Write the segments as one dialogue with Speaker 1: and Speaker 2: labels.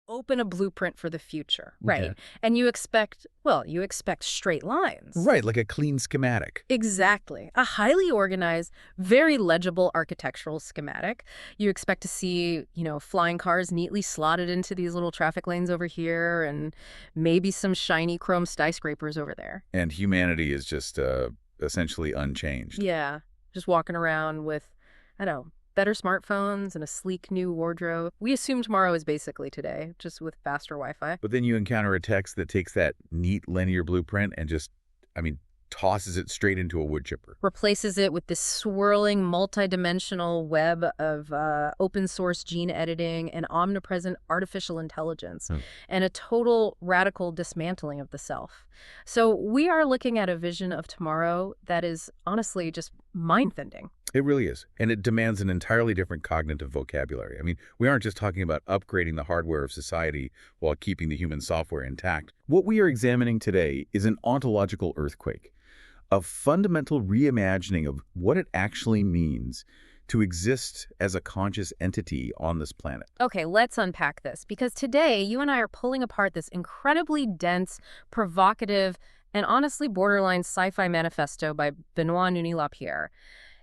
Speaker 1: open a blueprint for the future, right?
Speaker 2: Okay.
Speaker 1: And you expect, well, you expect straight lines.
Speaker 2: Right, like a clean schematic.
Speaker 1: Exactly. A highly organized, very legible architectural schematic. You expect to see, flying cars neatly slotted into these little traffic lanes over here and maybe some shiny chrome skyscrapers over there.
Speaker 2: And humanity is just essentially unchanged.
Speaker 1: Yeah. Just walking around with, I don't know, better smartphones and a sleek new wardrobe. We assume tomorrow is basically today, just with faster Wi-Fi.
Speaker 2: But then you encounter a text that takes that neat linear blueprint and just, tosses it straight into a wood chipper.
Speaker 1: Replaces it with this swirling, multidimensional web of open source gene editing and omnipresent artificial intelligence, and a total radical dismantling of the self. So we are looking at a vision of tomorrow that is honestly just mind-bending.
Speaker 2: It really is. And it demands an entirely different cognitive vocabulary. We aren't just talking about upgrading the hardware of society while keeping the human software intact. What we are examining today is an ontological earthquake, a fundamental reimagining of what it actually means to exist as a conscious entity on this planet.
Speaker 1: Okay, let's unpack this, because today you and I are pulling apart this incredibly dense, provocative, and honestly borderline sci-fi manifesto by Benoit Nouni-Lapierre.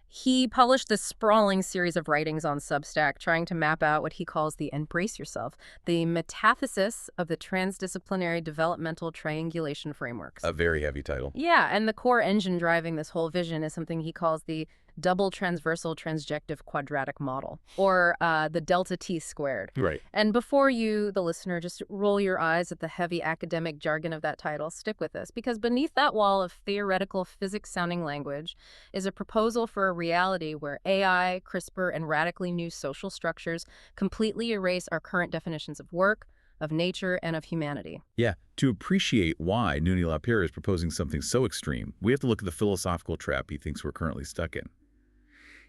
Speaker 1: He published this sprawling series of writings on Substack trying to map out what he calls the, and brace yourself, the metathesis of the transdisciplinary developmental triangulation frameworks.
Speaker 2: A very heavy title.
Speaker 1: Yeah, and the core engine driving this whole vision is something he calls the double transversal transjective quadratic model, or the delta T squared.
Speaker 2: Right.
Speaker 1: And before you, the listener, just roll your eyes at the heavy academic jargon of that title, stick with us, because beneath that wall of theoretical physics-sounding language is a proposal for a reality where AI, CRISPR, and radically new social structures completely erase our current definitions of work, of nature, and of humanity.
Speaker 2: Yeah. To appreciate why Nouni-Lapierre is proposing something so extreme, we have to look at the philosophical trap he thinks we're currently stuck in.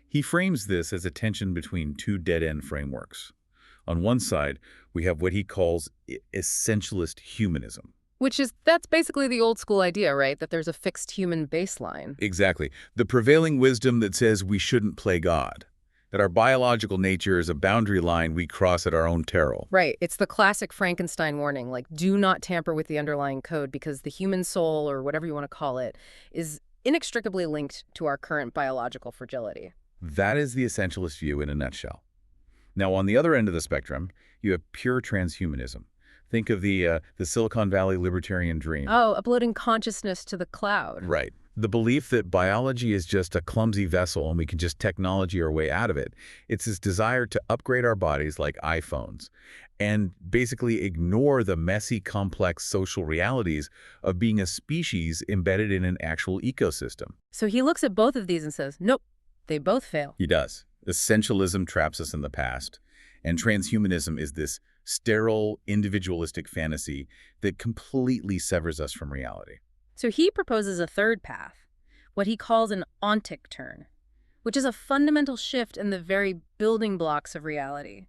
Speaker 2: He frames this as a tension between two dead-end frameworks. On one side, we have what he calls essentialist humanism.
Speaker 1: That's basically the old school idea, right? That there's a fixed human baseline.
Speaker 2: Exactly. The prevailing wisdom that says we shouldn't play God, that our biological nature is a boundary line we cross at our own peril.
Speaker 1: Right. It's the classic Frankenstein warning, like, do not tamper with the underlying code because the human soul, or whatever you want to call it, is inextricably linked to our current biological fragility.
Speaker 2: That is the essentialist view in a nutshell. Now, on the other end of the spectrum, you have pure transhumanism. Think of the Silicon Valley libertarian dream.
Speaker 1: Oh, uploading consciousness to the cloud.
Speaker 2: Right. The belief that biology is just a clumsy vessel and we can just technology our way out of it. It's this desire to upgrade our bodies like iPhones and basically ignore the messy, complex social realities of being a species embedded in an actual ecosystem.
Speaker 1: So he looks at both of these and says, nope, they both fail.
Speaker 2: He does. Essentialism traps us in the past, and transhumanism is this sterile, individualistic fantasy that completely severs us from reality.
Speaker 1: So he proposes a third path, what he calls an ontic turn, which is a fundamental shift in the very building blocks of reality.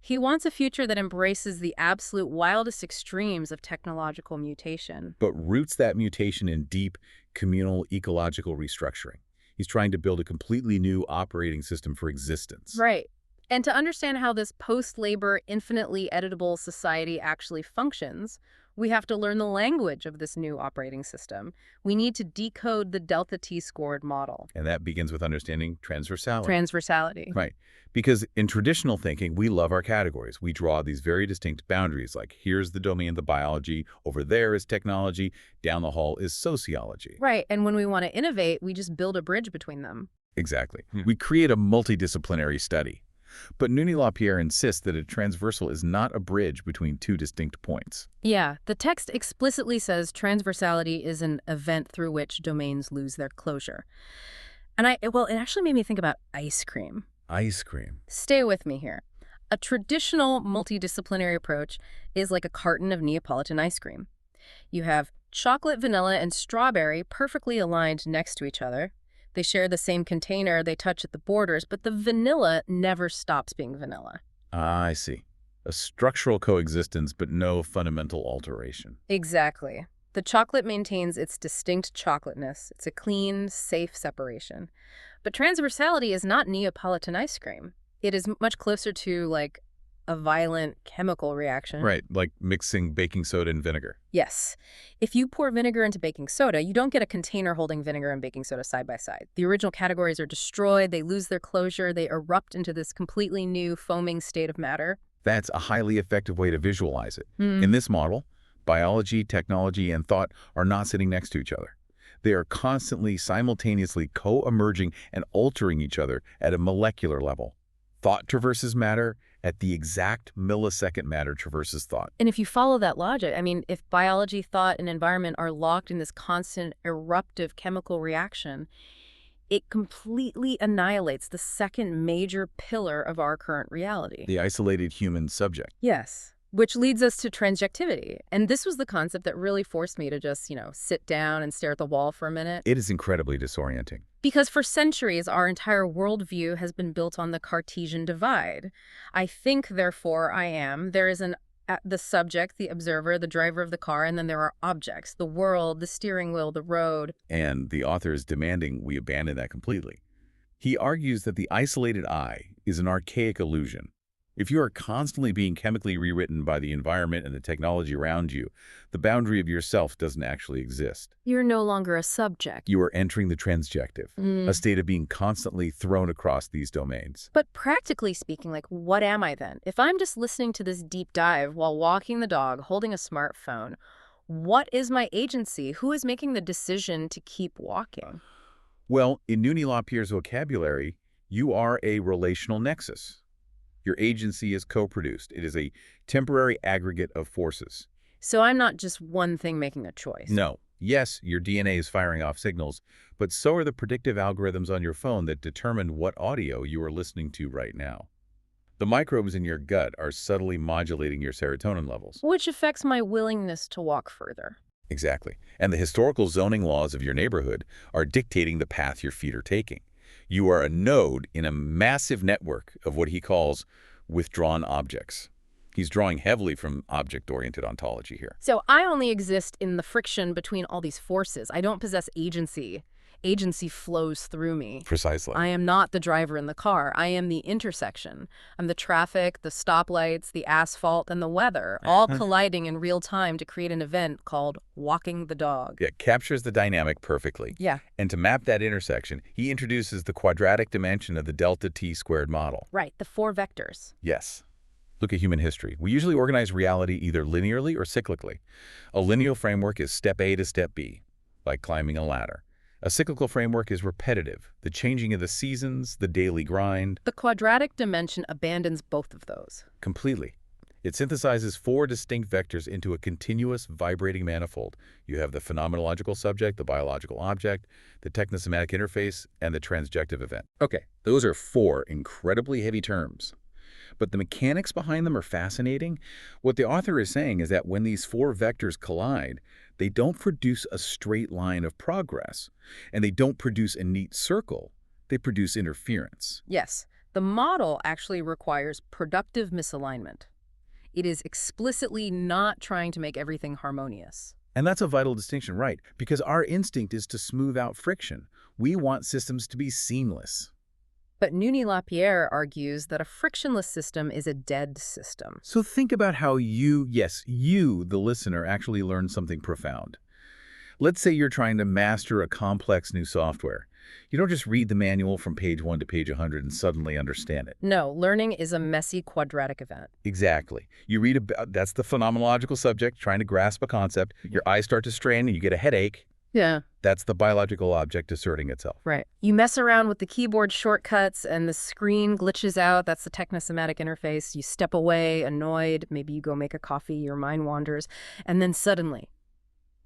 Speaker 1: He wants a future that embraces the absolute wildest extremes of technological mutation,
Speaker 2: but roots that mutation in deep, communal, ecological restructuring. He's trying to build a completely new operating system for existence.
Speaker 1: Right. And to understand how this post-labor, infinitely editable society actually functions, we have to learn the language of this new operating system. We need to decode the delta T-squared model.
Speaker 2: And that begins with understanding transversality.
Speaker 1: Transversality.
Speaker 2: Right. Because in traditional thinking, we love our categories. We draw these very distinct boundaries, like here's the domain of the biology, over there is technology, down the hall is sociology.
Speaker 1: Right. And when we want to innovate, we just build a bridge between them.
Speaker 2: Exactly. We create a multidisciplinary study. But Nouni-Lapierre insists that a transversal is not a bridge between two distinct points.
Speaker 1: Yeah, the text explicitly says transversality is an event through which domains lose their closure. And it actually made me think about ice cream.
Speaker 2: Ice cream.
Speaker 1: Stay with me here. A traditional multidisciplinary approach is like a carton of Neapolitan ice cream. You have chocolate, vanilla, and strawberry perfectly aligned next to each other. They share the same container, they touch at the borders, but the vanilla never stops being vanilla.
Speaker 2: Ah, I see. A structural coexistence, but no fundamental alteration.
Speaker 1: Exactly. The chocolate maintains its distinct chocolateness. It's a clean, safe separation. But transversality is not Neapolitan ice cream. It is much closer to, like, a violent chemical reaction.
Speaker 2: Right, like mixing baking soda and vinegar.
Speaker 1: Yes. If you pour vinegar into baking soda, you don't get a container holding vinegar and baking soda side by side. The original categories are destroyed, they lose their closure, they erupt into this completely new foaming state of matter.
Speaker 2: That's a highly effective way to visualize it.
Speaker 1: Hmm.
Speaker 2: In this model, biology, technology, and thought are not sitting next to each other. They are constantly, simultaneously co-emerging and altering each other at a molecular level. Thought traverses matter at the exact millisecond matter traverses thought.
Speaker 1: And if you follow that logic, I mean, if biology, thought, and environment are locked in this constant eruptive chemical reaction, it completely annihilates the second major pillar of our current reality.
Speaker 2: The isolated human subject.
Speaker 1: Yes. Which leads us to transjectivity. And this was the concept that really forced me to just, sit down and stare at the wall for a minute.
Speaker 2: It is incredibly disorienting.
Speaker 1: Because for centuries, our entire worldview has been built on the Cartesian divide. I think, therefore I am. There is the subject, the observer, the driver of the car, and then there are objects, the world, the steering wheel, the road.
Speaker 2: And the author is demanding we abandon that completely. He argues that the isolated I is an archaic illusion. If you are constantly being chemically rewritten by the environment and the technology around you, the boundary of yourself doesn't actually exist.
Speaker 1: You're no longer a subject.
Speaker 2: You are entering the transjective, a state of being constantly thrown across these domains.
Speaker 1: But practically speaking, what am I then? If I'm just listening to this deep dive while walking the dog, holding a smartphone, what is my agency? Who is making the decision to keep walking?
Speaker 2: Well, in Nuni LaPierre's vocabulary, you are a relational nexus. Your agency is co-produced. It is a temporary aggregate of forces.
Speaker 1: So I'm not just one thing making a choice.
Speaker 2: No. Yes, your DNA is firing off signals, but so are the predictive algorithms on your phone that determine what audio you are listening to right now. The microbes in your gut are subtly modulating your serotonin levels.
Speaker 1: Which affects my willingness to walk further.
Speaker 2: Exactly. And the historical zoning laws of your neighborhood are dictating the path your feet are taking. You are a node in a massive network of what he calls withdrawn objects. He's drawing heavily from object-oriented ontology here.
Speaker 1: So I only exist in the friction between all these forces. I don't possess agency. Agency flows through me.
Speaker 2: Precisely.
Speaker 1: I am not the driver in the car. I am the intersection. I'm the traffic, the stoplights, the asphalt, and the weather, all colliding in real time to create an event called walking the dog.
Speaker 2: It captures the dynamic perfectly.
Speaker 1: Yeah.
Speaker 2: And to map that intersection, he introduces the quadratic dimension of the delta t squared model.
Speaker 1: Right, the 4 vectors.
Speaker 2: Yes. Look at human history. We usually organize reality either linearly or cyclically. A linear framework is step A to step B, like climbing a ladder. A cyclical framework is repetitive, the changing of the seasons, the daily grind.
Speaker 1: The quadratic dimension abandons both of those.
Speaker 2: Completely. It synthesizes 4 distinct vectors into a continuous, vibrating manifold. You have the phenomenological subject, the biological object, the technosomatic interface, and the transjective event. Okay, those are 4 incredibly heavy terms. But the mechanics behind them are fascinating. What the author is saying is that when these 4 vectors collide, they don't produce a straight line of progress, and they don't produce a neat circle. They produce interference.
Speaker 1: Yes, the model actually requires productive misalignment. It is explicitly not trying to make everything harmonious.
Speaker 2: And that's a vital distinction, right? Because our instinct is to smooth out friction. We want systems to be seamless.
Speaker 1: But Nuni LaPierre argues that a frictionless system is a dead system.
Speaker 2: So think about how you, the listener, actually learn something profound. Let's say you're trying to master a complex new software. You don't just read the manual from page 1 to page 100 and suddenly understand it.
Speaker 1: No, learning is a messy quadratic event.
Speaker 2: Exactly. You read about, that's the phenomenological subject trying to grasp a concept. Your eyes start to strain and you get a headache.
Speaker 1: Yeah.
Speaker 2: That's the biological object asserting itself.
Speaker 1: Right. You mess around with the keyboard shortcuts and the screen glitches out. That's the technosomatic interface. You step away, annoyed. Maybe you go make a coffee. Your mind wanders. And then suddenly,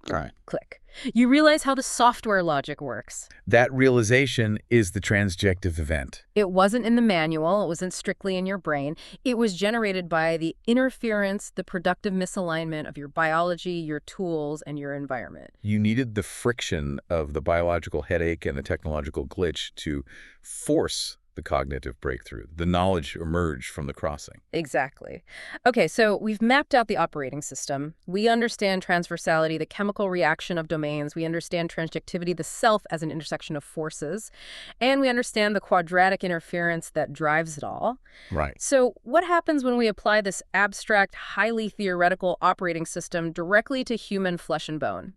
Speaker 2: Right.
Speaker 1: click. You realize how the software logic works.
Speaker 2: That realization is the transjective event.
Speaker 1: It wasn't in the manual. It wasn't strictly in your brain. It was generated by the interference, the productive misalignment of your biology, your tools, and your environment.
Speaker 2: You needed the friction of the biological headache and the technological glitch to force the cognitive breakthrough. The knowledge emerged from the crossing.
Speaker 1: Exactly. Okay, so we've mapped out the operating system. We understand transversality, the chemical reaction of domains. We understand transjectivity, the self as an intersection of forces. And we understand the quadratic interference that drives it all.
Speaker 2: Right.
Speaker 1: So what happens when we apply this abstract, highly theoretical operating system directly to human flesh and bone?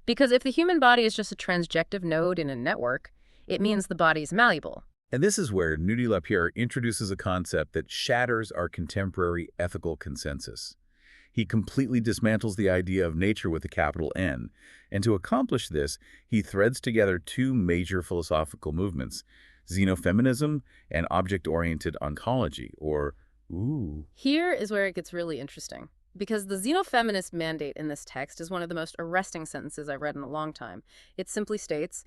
Speaker 1: Because if the human body is just a transjective node in a network, it means the body is malleable.
Speaker 2: And this is where Nudi Lapierre introduces a concept that shatters our contemporary ethical consensus. He completely dismantles the idea of nature with a capital N, and to accomplish this, he threads together two major philosophical movements, xenofeminism and object-oriented ontology, or ooh.
Speaker 1: Here is where it gets really interesting, because the xenofeminist mandate in this text is one of the most arresting sentences I've read in a long time. It simply states,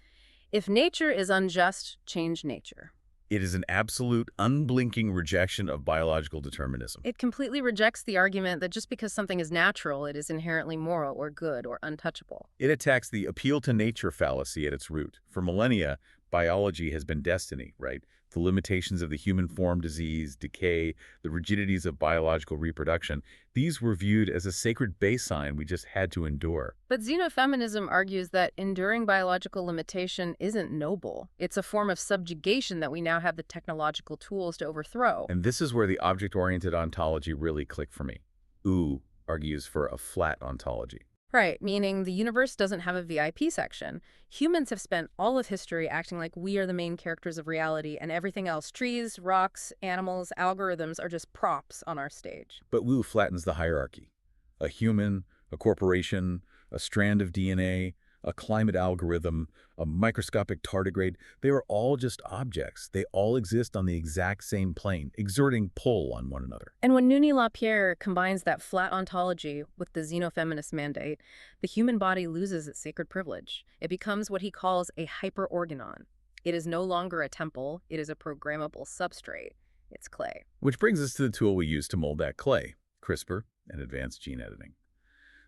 Speaker 1: if nature is unjust, change nature.
Speaker 2: It is an absolute, unblinking rejection of biological determinism.
Speaker 1: It completely rejects the argument that just because something is natural, it is inherently moral or good or untouchable.
Speaker 2: It attacks the appeal to nature fallacy at its root. For millennia, biology has been destiny, right? The limitations of the human form, disease, decay, the rigidities of biological reproduction, these were viewed as a sacred baseline we just had to endure.
Speaker 1: But xenofeminism argues that enduring biological limitation isn't noble. It's a form of subjugation that we now have the technological tools to overthrow.
Speaker 2: And this is where the object-oriented ontology really clicked for me. Ooh argues for a flat ontology.
Speaker 1: Right, meaning the universe doesn't have a VIP section. Humans have spent all of history acting like we are the main characters of reality, and everything else, trees, rocks, animals, algorithms, are just props on our stage.
Speaker 2: But Wu flattens the hierarchy. A human, a corporation, a strand of DNA, a climate algorithm, a microscopic tardigrade, they are all just objects. They all exist on the exact same plane, exerting pull on one another.
Speaker 1: And when Nuni Lapierre combines that flat ontology with the xenofeminist mandate, the human body loses its sacred privilege. It becomes what he calls a hyperorganon. It is no longer a temple, it is a programmable substrate. It's clay.
Speaker 2: Which brings us to the tool we use to mold that clay, CRISPR and advanced gene editing.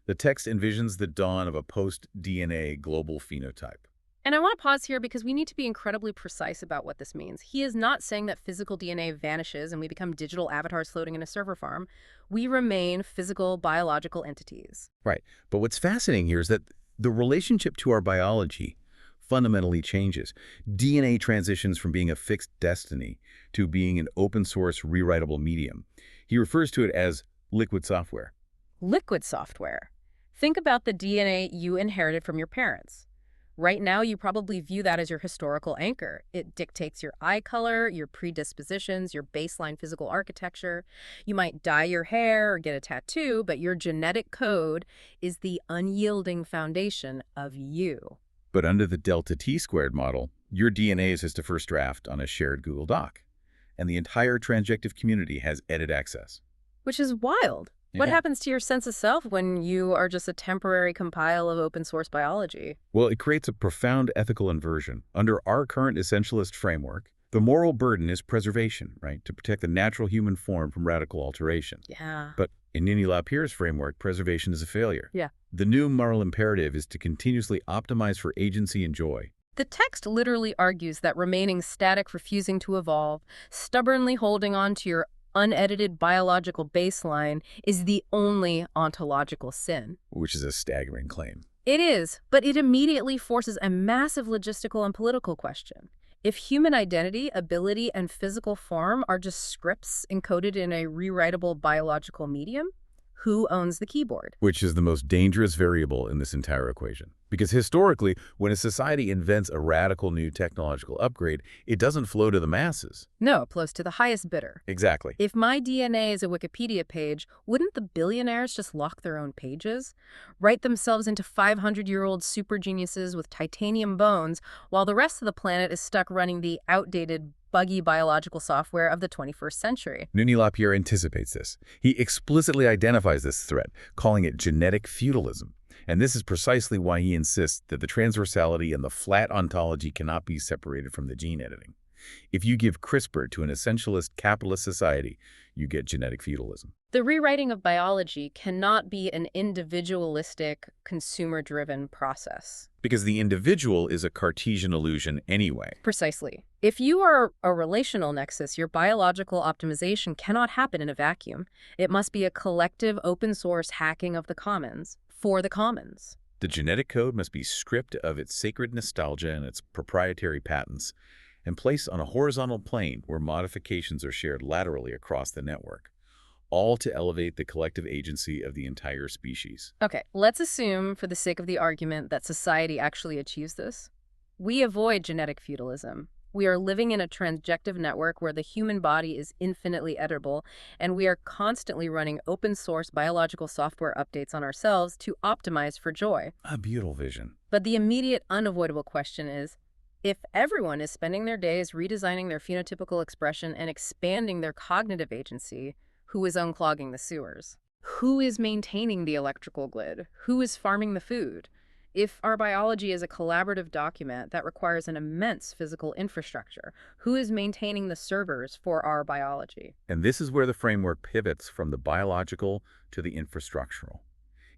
Speaker 2: The text envisions the dawn of a post-DNA global phenotype.
Speaker 1: And I want to pause here because we need to be incredibly precise about what this means. He is not saying that physical DNA vanishes and we become digital avatars floating in a server farm. We remain physical, biological entities.
Speaker 2: Right. But what's fascinating here is that the relationship to our biology fundamentally changes. DNA transitions from being a fixed destiny to being an open-source, rewritable medium. He refers to it as liquid software.
Speaker 1: Liquid software. Think about the DNA you inherited from your parents. Right now, you probably view that as your historical anchor. It dictates your eye color, your predispositions, your baseline physical architecture. You might dye your hair or get a tattoo, but your genetic code is the unyielding foundation of you.
Speaker 2: But under the delta T-squared model, your DNA is just a first draft on a shared Google Doc, and the entire transjective community has edit access.
Speaker 1: Which is wild. What happens to your sense of self when you are just a temporary compile of open-source biology?
Speaker 2: Well, it creates a profound ethical inversion. Under our current essentialist framework, the moral burden is preservation, right, to protect the natural human form from radical alteration.
Speaker 1: Yeah.
Speaker 2: But in Nuni Lapierre's framework, preservation is a failure.
Speaker 1: Yeah.
Speaker 2: The new moral imperative is to continuously optimize for agency and joy.
Speaker 1: The text literally argues that remaining static, refusing to evolve, stubbornly holding on to your unedited biological baseline is the only ontological sin.
Speaker 2: Which is a staggering claim.
Speaker 1: It is, but it immediately forces a massive logistical and political question. If human identity, ability, and physical form are just scripts encoded in a rewritable biological medium, who owns the keyboard?
Speaker 2: Which is the most dangerous variable in this entire equation. Because historically, when a society invents a radical new technological upgrade, it doesn't flow to the masses.
Speaker 1: No, it flows to the highest bidder.
Speaker 2: Exactly.
Speaker 1: If my DNA is a Wikipedia page, wouldn't the billionaires just lock their own pages? Write themselves into 500-year-old super geniuses with titanium bones, while the rest of the planet is stuck running the outdated, buggy biological software of the 21st century.
Speaker 2: Nuni Lapierre anticipates this. He explicitly identifies this threat, calling it genetic feudalism. And this is precisely why he insists that the transversality and the flat ontology cannot be separated from the gene editing. If you give CRISPR to an essentialist capitalist society, you get genetic feudalism.
Speaker 1: The rewriting of biology cannot be an individualistic, consumer-driven process.
Speaker 2: Because the individual is a Cartesian illusion anyway.
Speaker 1: Precisely. If you are a relational nexus, your biological optimization cannot happen in a vacuum. It must be a collective open source hacking of the commons for the commons.
Speaker 2: The genetic code must be stripped of its sacred nostalgia and its proprietary patents and placed on a horizontal plane where modifications are shared laterally across the network, all to elevate the collective agency of the entire species.
Speaker 1: Okay, let's assume, for the sake of the argument, that society actually achieves this. We avoid genetic feudalism. We are living in a transjective network where the human body is infinitely editable, and we are constantly running open source biological software updates on ourselves to optimize for joy.
Speaker 2: A beautiful vision.
Speaker 1: But the immediate, unavoidable question is, if everyone is spending their days redesigning their phenotypical expression and expanding their cognitive agency, who is unclogging the sewers? Who is maintaining the electrical grid? Who is farming the food? If our biology is a collaborative document that requires an immense physical infrastructure, who is maintaining the servers for our biology?
Speaker 2: And this is where the framework pivots from the biological to the infrastructural.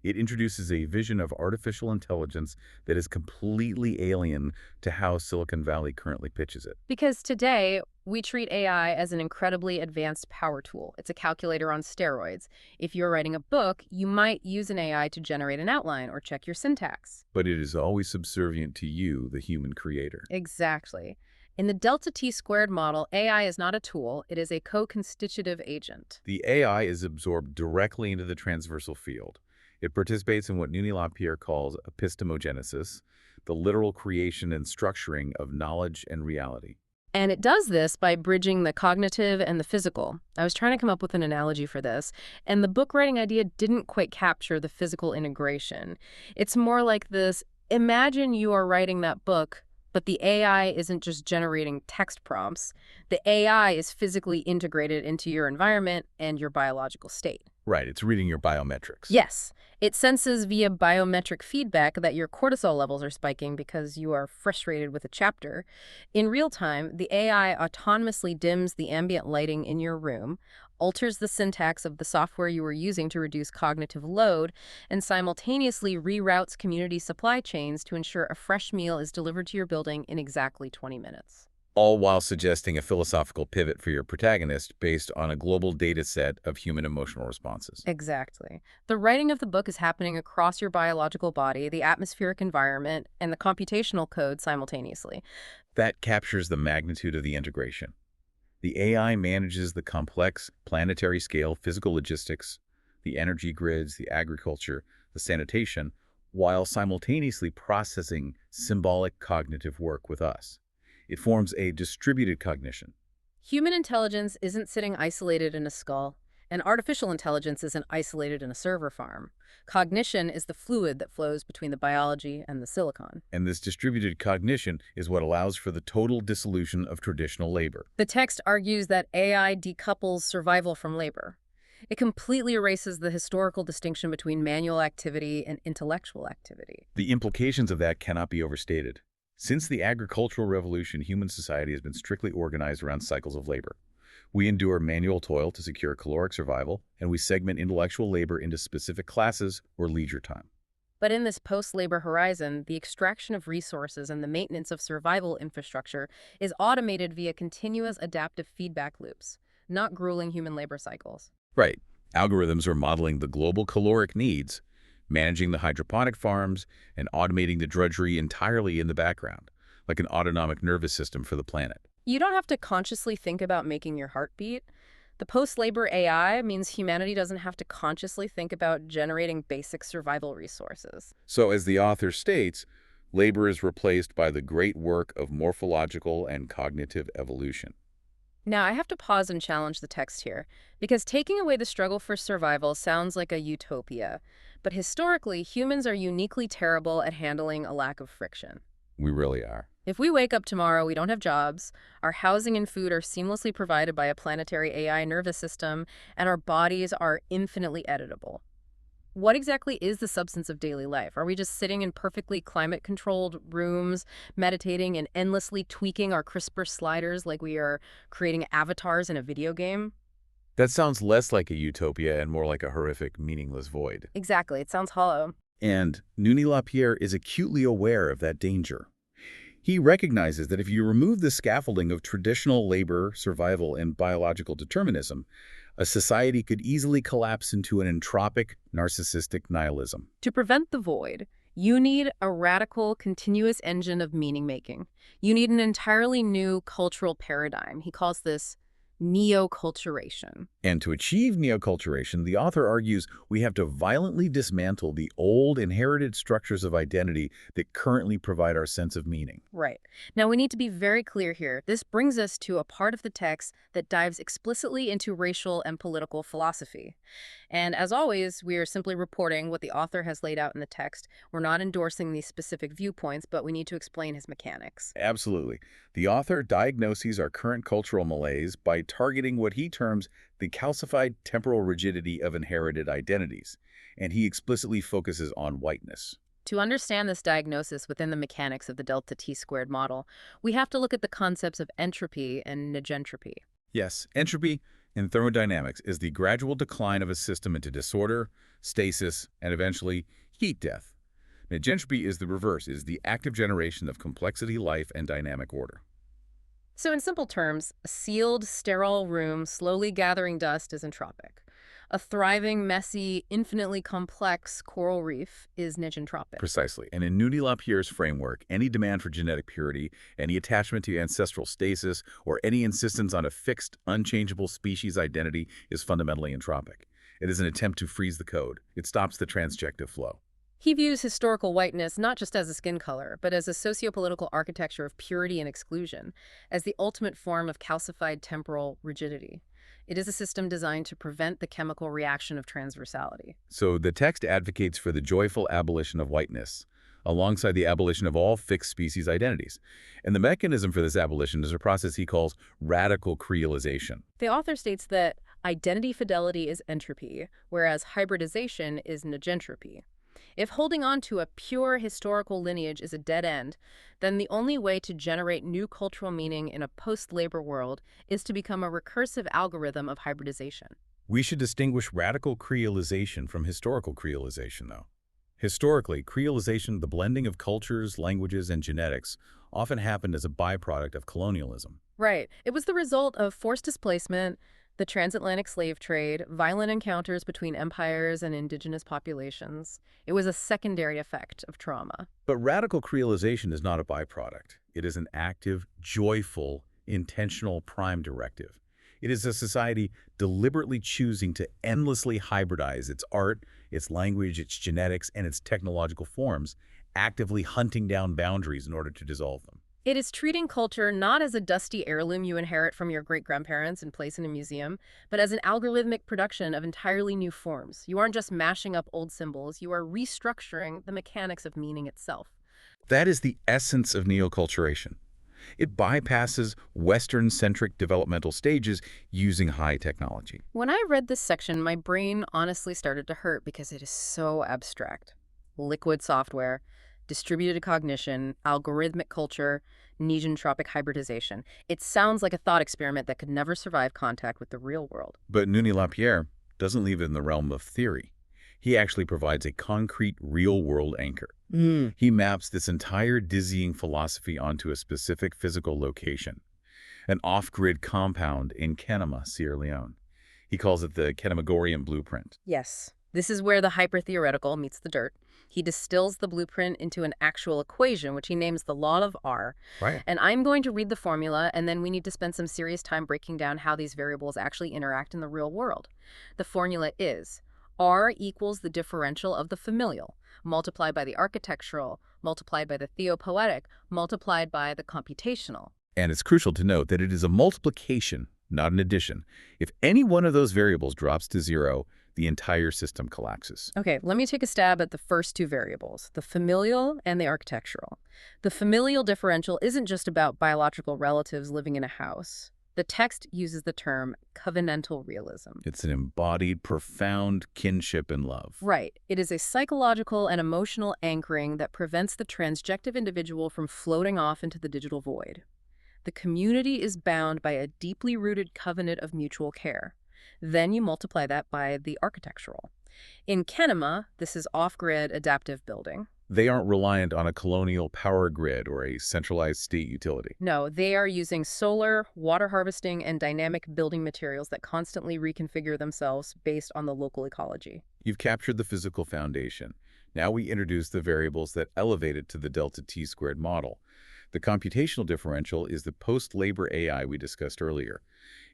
Speaker 2: It introduces a vision of artificial intelligence that is completely alien to how Silicon Valley currently pitches it.
Speaker 1: Because today, we treat AI as an incredibly advanced power tool. It's a calculator on steroids. If you're writing a book, you might use an AI to generate an outline or check your syntax.
Speaker 2: But it is always subservient to you, the human creator.
Speaker 1: Exactly. In the delta T squared model, AI is not a tool, it is a co-constitutive agent.
Speaker 2: The AI is absorbed directly into the transversal field. It participates in what Nuni LaPierre calls epistemogenesis, the literal creation and structuring of knowledge and reality.
Speaker 1: And it does this by bridging the cognitive and the physical. I was trying to come up with an analogy for this, and the book writing idea didn't quite capture the physical integration. It's more like this: imagine you are writing that book, but the AI isn't just generating text prompts. The AI is physically integrated into your environment and your biological state.
Speaker 2: Right, it's reading your biometrics.
Speaker 1: Yes, it senses via biometric feedback that your cortisol levels are spiking because you are frustrated with a chapter. In real time, the AI autonomously dims the ambient lighting in your room, alters the syntax of the software you were using to reduce cognitive load, and simultaneously reroutes community supply chains to ensure a fresh meal is delivered to your building in exactly 20 minutes.
Speaker 2: All while suggesting a philosophical pivot for your protagonist based on a global data set of human emotional responses.
Speaker 1: Exactly. The writing of the book is happening across your biological body, the atmospheric environment, and the computational code simultaneously.
Speaker 2: That captures the magnitude of the integration. The AI manages the complex, planetary scale physical logistics, the energy grids, the agriculture, the sanitation, while simultaneously processing symbolic cognitive work with us. It forms a distributed cognition.
Speaker 1: Human intelligence isn't sitting isolated in a skull, and artificial intelligence isn't isolated in a server farm. Cognition is the fluid that flows between the biology and the silicon.
Speaker 2: And this distributed cognition is what allows for the total dissolution of traditional labor.
Speaker 1: The text argues that AI decouples survival from labor. It completely erases the historical distinction between manual activity and intellectual activity.
Speaker 2: The implications of that cannot be overstated. Since the agricultural revolution, human society has been strictly organized around cycles of labor. We endure manual toil to secure caloric survival, and we segment intellectual labor into specific classes or leisure time.
Speaker 1: But in this post-labor horizon, the extraction of resources and the maintenance of survival infrastructure is automated via continuous adaptive feedback loops, not grueling human labor cycles.
Speaker 2: Right. Algorithms are modeling the global caloric needs, managing the hydroponic farms, and automating the drudgery entirely in the background, like an autonomic nervous system for the planet.
Speaker 1: You don't have to consciously think about making your heart beat. The post-labor AI means humanity doesn't have to consciously think about generating basic survival resources.
Speaker 2: So as the author states, labor is replaced by the great work of morphological and cognitive evolution.
Speaker 1: Now, I have to pause and challenge the text here, because taking away the struggle for survival sounds like a utopia. But historically, humans are uniquely terrible at handling a lack of friction.
Speaker 2: We really are.
Speaker 1: If we wake up tomorrow, we don't have jobs, our housing and food are seamlessly provided by a planetary AI nervous system, and our bodies are infinitely editable. What exactly is the substance of daily life? Are we just sitting in perfectly climate-controlled rooms, meditating and endlessly tweaking our CRISPR sliders like we are creating avatars in a video game?
Speaker 2: That sounds less like a utopia and more like a horrific, meaningless void.
Speaker 1: Exactly. It sounds hollow.
Speaker 2: And Nuni LaPierre is acutely aware of that danger. He recognizes that if you remove the scaffolding of traditional labor, survival, and biological determinism, a society could easily collapse into an entropic, narcissistic nihilism.
Speaker 1: To prevent the void, you need a radical, continuous engine of meaning-making. You need an entirely new cultural paradigm. He calls this neoculturation.
Speaker 2: And to achieve neoculturation, the author argues we have to violently dismantle the old, inherited structures of identity that currently provide our sense of meaning.
Speaker 1: Right. Now, we need to be very clear here. This brings us to a part of the text that dives explicitly into racial and political philosophy. And as always, we are simply reporting what the author has laid out in the text. We're not endorsing these specific viewpoints, but we need to explain his mechanics.
Speaker 2: Absolutely. The author diagnoses our current cultural malaise by targeting what he terms the calcified temporal rigidity of inherited identities, and he explicitly focuses on whiteness.
Speaker 1: To understand this diagnosis within the mechanics of the delta T-squared model, we have to look at the concepts of entropy and negentropy.
Speaker 2: Yes, entropy in thermodynamics is the gradual decline of a system into disorder, stasis, and eventually heat death. Negentropy is the reverse, is the active generation of complexity, life, and dynamic order.
Speaker 1: So in simple terms, a sealed, sterile room slowly gathering dust is entropic. A thriving, messy, infinitely complex coral reef is negentropic.
Speaker 2: Precisely. And in Nuni LaPierre's framework, any demand for genetic purity, any attachment to ancestral stasis, or any insistence on a fixed, unchangeable species identity is fundamentally entropic. It is an attempt to freeze the code. It stops the transjective flow.
Speaker 1: He views historical whiteness not just as a skin color, but as a sociopolitical architecture of purity and exclusion, as the ultimate form of calcified temporal rigidity. It is a system designed to prevent the chemical reaction of transversality.
Speaker 2: So the text advocates for the joyful abolition of whiteness, alongside the abolition of all fixed species identities. And the mechanism for this abolition is a process he calls radical creolization.
Speaker 1: The author states that identity fidelity is entropy, whereas hybridization is negentropy. If holding on to a pure historical lineage is a dead end, then the only way to generate new cultural meaning in a post-labor world is to become a recursive algorithm of hybridization.
Speaker 2: We should distinguish radical creolization from historical creolization, though. Historically, creolization, the blending of cultures, languages, and genetics, often happened as a byproduct of colonialism.
Speaker 1: Right. It was the result of forced displacement, the transatlantic slave trade, violent encounters between empires and indigenous populations. It was a secondary effect of trauma.
Speaker 2: But radical creolization is not a byproduct. It is an active, joyful, intentional prime directive. It is a society deliberately choosing to endlessly hybridize its art, its language, its genetics, and its technological forms, actively hunting down boundaries in order to dissolve them.
Speaker 1: It is treating culture not as a dusty heirloom you inherit from your great-grandparents and place in a museum, but as an algorithmic production of entirely new forms. You aren't just mashing up old symbols, you are restructuring the mechanics of meaning itself.
Speaker 2: That is the essence of neoculturation. It bypasses Western-centric developmental stages using high technology.
Speaker 1: When I read this section, my brain honestly started to hurt because it is so abstract. Liquid software, distributed cognition, algorithmic culture, negentropic hybridization. It sounds like a thought experiment that could never survive contact with the real world.
Speaker 2: But Nuni LaPierre doesn't leave it in the realm of theory. He actually provides a concrete, real-world anchor. He maps this entire dizzying philosophy onto a specific physical location, an off-grid compound in Kenema, Sierra Leone. He calls it the Kenemagorian blueprint.
Speaker 1: Yes. This is where the hyper-theoretical meets the dirt. He distills the blueprint into an actual equation, which he names the law of R.
Speaker 2: Right.
Speaker 1: And I'm going to read the formula, and then we need to spend some serious time breaking down how these variables actually interact in the real world. The formula is R equals the differential of the familial, multiplied by the architectural, multiplied by the theopoetic, multiplied by the computational.
Speaker 2: And it's crucial to note that it is a multiplication, not an addition. If any one of those variables drops to zero, the entire system collapses.
Speaker 1: Okay, let me take a stab at the first two variables, the familial and the architectural. The familial differential isn't just about biological relatives living in a house. The text uses the term covenantal realism.
Speaker 2: It's an embodied, profound kinship and love.
Speaker 1: Right. It is a psychological and emotional anchoring that prevents the transjective individual from floating off into the digital void. The community is bound by a deeply rooted covenant of mutual care. Then you multiply that by the architectural. In Kenema, this is off-grid adaptive building.
Speaker 2: They aren't reliant on a colonial power grid or a centralized state utility.
Speaker 1: No, they are using solar, water harvesting, and dynamic building materials that constantly reconfigure themselves based on the local ecology.
Speaker 2: You've captured the physical foundation. Now we introduce the variables that elevate it to the delta t squared model. The computational differential is the post-labor AI we discussed earlier.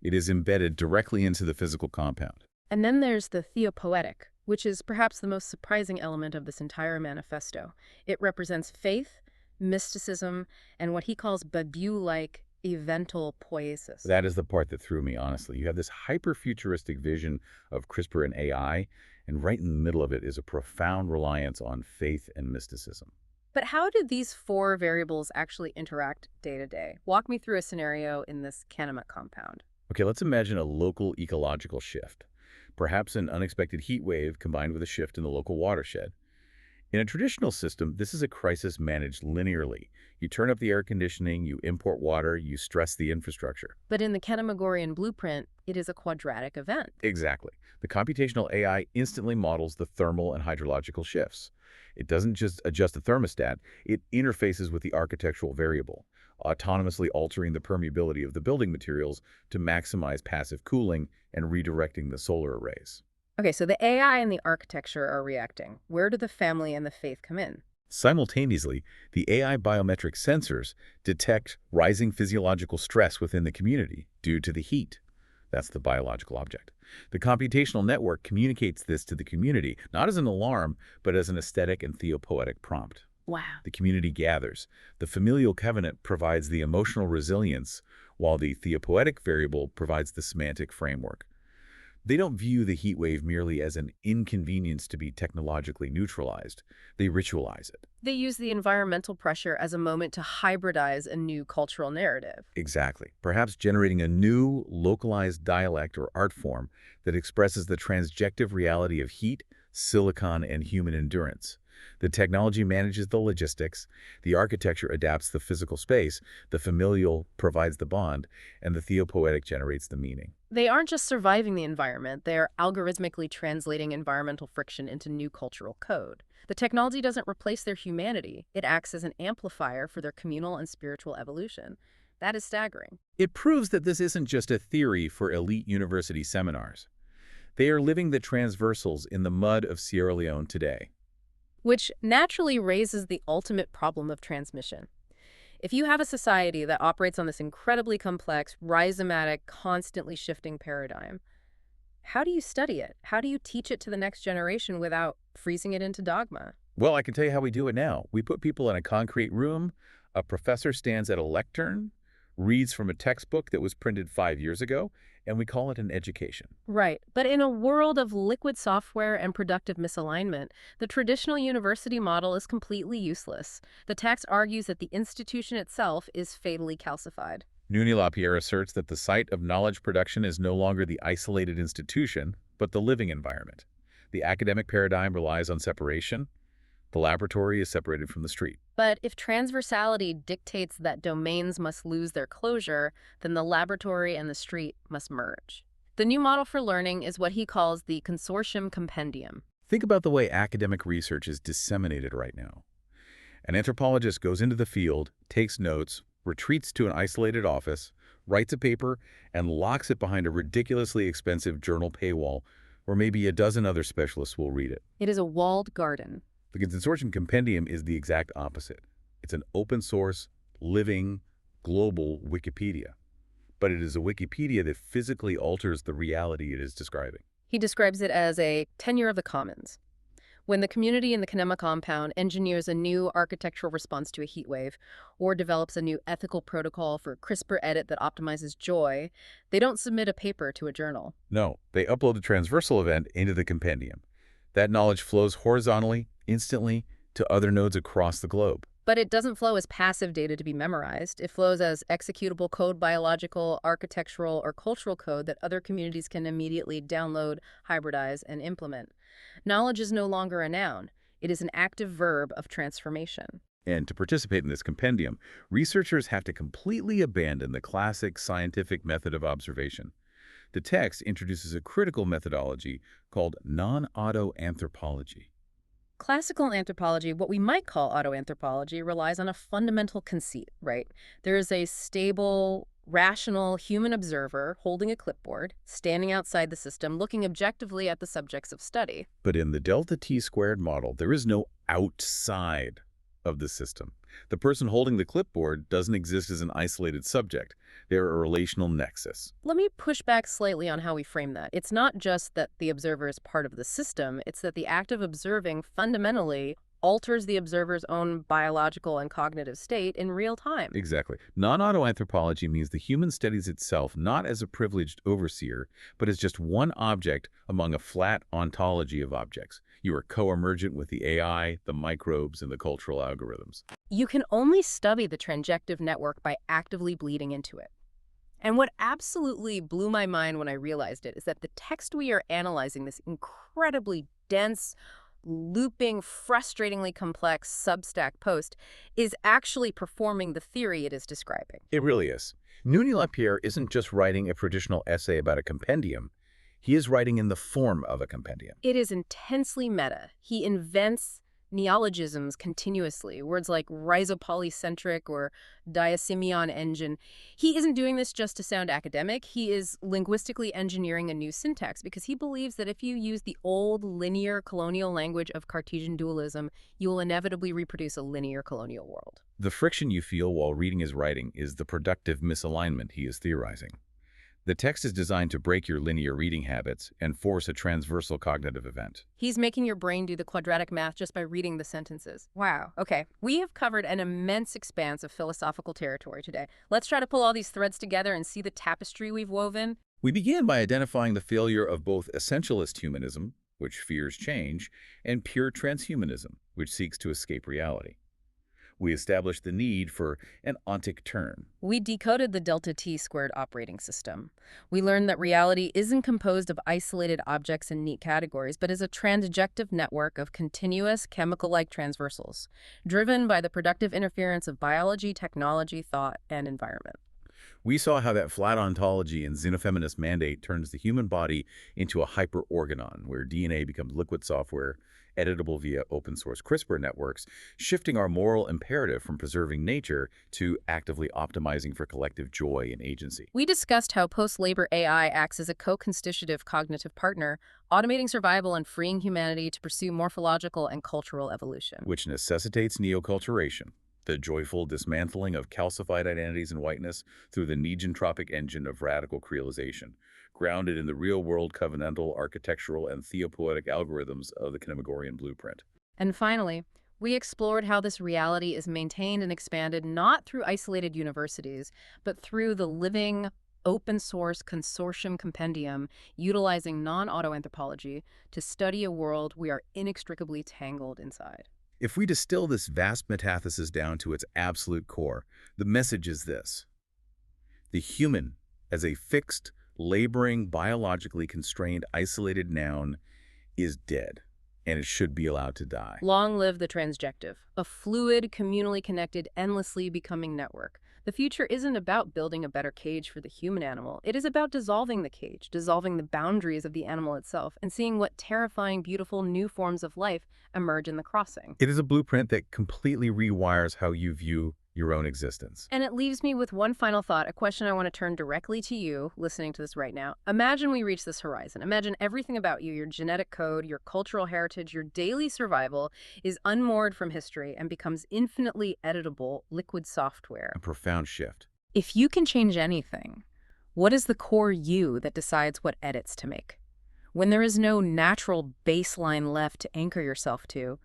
Speaker 2: It is embedded directly into the physical compound.
Speaker 1: And then there's the theopoetic, which is perhaps the most surprising element of this entire manifesto. It represents faith, mysticism, and what he calls Babu-like evental poiesis.
Speaker 2: That is the part that threw me, honestly. You have this hyper-futuristic vision of CRISPR and AI, and right in the middle of it is a profound reliance on faith and mysticism.
Speaker 1: But how do these four variables actually interact day to day? Walk me through a scenario in this Kahneman compound.
Speaker 2: Okay, let's imagine a local ecological shift. Perhaps an unexpected heat wave combined with a shift in the local watershed. In a traditional system, this is a crisis managed linearly. You turn up the air conditioning, you import water, you stress the infrastructure.
Speaker 1: But in the Kahnemagorian blueprint, it is a quadratic event.
Speaker 2: Exactly. The computational AI instantly models the thermal and hydrological shifts. It doesn't just adjust the thermostat, it interfaces with the architectural variable, autonomously altering the permeability of the building materials to maximize passive cooling and redirecting the solar arrays.
Speaker 1: Okay, so the AI and the architecture are reacting. Where do the family and the faith come in?
Speaker 2: Simultaneously, the AI biometric sensors detect rising physiological stress within the community due to the heat. That's the biological object. The computational network communicates this to the community, not as an alarm, but as an aesthetic and theopoetic prompt.
Speaker 1: Wow.
Speaker 2: The community gathers. The familial covenant provides the emotional resilience, while the theopoetic variable provides the semantic framework. They don't view the heat wave merely as an inconvenience to be technologically neutralized. They ritualize it.
Speaker 1: They use the environmental pressure as a moment to hybridize a new cultural narrative.
Speaker 2: Exactly. Perhaps generating a new, localized dialect or art form that expresses the transjective reality of heat, silicon, and human endurance. The technology manages the logistics, the architecture adapts the physical space, the familial provides the bond, and the theopoetic generates the meaning.
Speaker 1: They aren't just surviving the environment, they're algorithmically translating environmental friction into new cultural code. The technology doesn't replace their humanity, it acts as an amplifier for their communal and spiritual evolution. That is staggering.
Speaker 2: It proves that this isn't just a theory for elite university seminars. They are living the transversals in the mud of Sierra Leone today.
Speaker 1: Which naturally raises the ultimate problem of transmission. If you have a society that operates on this incredibly complex, rhizomatic, constantly shifting paradigm, how do you study it? How do you teach it to the next generation without freezing it into dogma?
Speaker 2: Well, I can tell you how we do it now. We put people in a concrete room, a professor stands at a lectern, reads from a textbook that was printed 5 years ago, and we call it an education.
Speaker 1: Right. But in a world of liquid software and productive misalignment, the traditional university model is completely useless. The text argues that the institution itself is fatally calcified.
Speaker 2: Nuni LaPierre asserts that the site of knowledge production is no longer the isolated institution, but the living environment. The academic paradigm relies on separation. The laboratory is separated from the street.
Speaker 1: But if transversality dictates that domains must lose their closure, then the laboratory and the street must merge. The new model for learning is what he calls the consortium compendium.
Speaker 2: Think about the way academic research is disseminated right now. An anthropologist goes into the field, takes notes, retreats to an isolated office, writes a paper, and locks it behind a ridiculously expensive journal paywall, where maybe a dozen other specialists will read it.
Speaker 1: It is a walled garden.
Speaker 2: The consortium compendium is the exact opposite. It's an open source, living, global Wikipedia. But it is a Wikipedia that physically alters the reality it is describing.
Speaker 1: He describes it as a tenure of the commons. When the community in the Kanema compound engineers a new architectural response to a heat wave or develops a new ethical protocol for CRISPR edit that optimizes joy, they don't submit a paper to a journal.
Speaker 2: No, they upload the transversal event into the compendium. That knowledge flows horizontally, instantly, to other nodes across the globe.
Speaker 1: But it doesn't flow as passive data to be memorized. It flows as executable code, biological, architectural, or cultural code that other communities can immediately download, hybridize, and implement. Knowledge is no longer a noun. It is an active verb of transformation.
Speaker 2: And to participate in this compendium, researchers have to completely abandon the classic scientific method of observation. The text introduces a critical methodology called non-auto anthropology.
Speaker 1: Classical anthropology, what we might call autoanthropology, relies on a fundamental conceit, right? There is a stable, rational human observer holding a clipboard, standing outside the system, looking objectively at the subjects of study.
Speaker 2: But in the delta T squared model, there is no outside of the system. The person holding the clipboard doesn't exist as an isolated subject. They're a relational nexus.
Speaker 1: Let me push back slightly on how we frame that. It's not just that the observer is part of the system, it's that the act of observing fundamentally alters the observer's own biological and cognitive state in real time.
Speaker 2: Exactly. Non-autoanthropology means the human studies itself not as a privileged overseer, but as just one object among a flat ontology of objects. You are co-emergent with the AI, the microbes, and the cultural algorithms.
Speaker 1: You can only study the transjective network by actively bleeding into it. And what absolutely blew my mind when I realized it is that the text we are analyzing, this incredibly dense, looping, frustratingly complex Substack post, is actually performing the theory it is describing.
Speaker 2: It really is. Nuni Lapierre isn't just writing a traditional essay about a compendium. He is writing in the form of a compendium.
Speaker 1: It is intensely meta. He invents neologisms continuously, words like rhizopolycentric or diasymion engine. He isn't doing this just to sound academic. He is linguistically engineering a new syntax because he believes that if you use the old linear colonial language of Cartesian dualism, you will inevitably reproduce a linear colonial world.
Speaker 2: The friction you feel while reading his writing is the productive misalignment he is theorizing. The text is designed to break your linear reading habits and force a transversal cognitive event.
Speaker 1: He's making your brain do the quadratic math just by reading the sentences. Wow. Okay. We have covered an immense expanse of philosophical territory today. Let's try to pull all these threads together and see the tapestry we've woven.
Speaker 2: We began by identifying the failure of both essentialist humanism, which fears change, and pure transhumanism, which seeks to escape reality. We established the need for an ontic turn.
Speaker 1: We decoded the delta T squared operating system. We learned that reality isn't composed of isolated objects in neat categories, but is a transjective network of continuous chemical-like transversals, driven by the productive interference of biology, technology, thought, and environment.
Speaker 2: We saw how that flat ontology and xenofeminist mandate turns the human body into a hyperorganon, where DNA becomes liquid software, editable via open-source CRISPR networks, shifting our moral imperative from preserving nature to actively optimizing for collective joy and agency.
Speaker 1: We discussed how post-labor AI acts as a co-constitutive cognitive partner, automating survival and freeing humanity to pursue morphological and cultural evolution.
Speaker 2: Which necessitates neoculturation, the joyful dismantling of calcified identities and whiteness through the negentropic engine of radical creolization, grounded in the real-world covenantal, architectural, and theopoetic algorithms of the Kinemagorian blueprint.
Speaker 1: And finally, we explored how this reality is maintained and expanded not through isolated universities, but through the living, open-source consortium compendium utilizing non-autoanthropology to study a world we are inextricably tangled inside.
Speaker 2: If we distill this vast metathesis down to its absolute core, the message is this: the human, as a fixed, laboring, biologically constrained, isolated noun, is dead, and it should be allowed to die.
Speaker 1: Long live the transjective, a fluid, communally connected, endlessly becoming network. The future isn't about building a better cage for the human animal. It is about dissolving the cage, dissolving the boundaries of the animal itself, and seeing what terrifying, beautiful new forms of life emerge in the crossing.
Speaker 2: It is a blueprint that completely rewires how you view your own existence.
Speaker 1: And it leaves me with one final thought, a question I want to turn directly to you listening to this right now. Imagine we reach this horizon. Imagine everything about you, your genetic code, your cultural heritage, your daily survival is unmoored from history and becomes infinitely editable liquid software.
Speaker 2: A profound shift.
Speaker 1: If you can change anything, what is the core you that decides what edits to make? When there is no natural baseline left to anchor yourself to,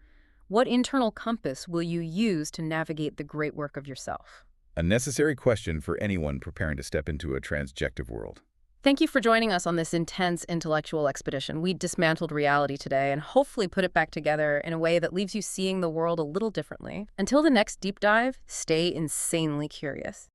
Speaker 1: what internal compass will you use to navigate the great work of yourself?
Speaker 2: A necessary question for anyone preparing to step into a transjective world.
Speaker 1: Thank you for joining us on this intense intellectual expedition. We dismantled reality today and hopefully put it back together in a way that leaves you seeing the world a little differently. Until the next deep dive, stay insanely curious.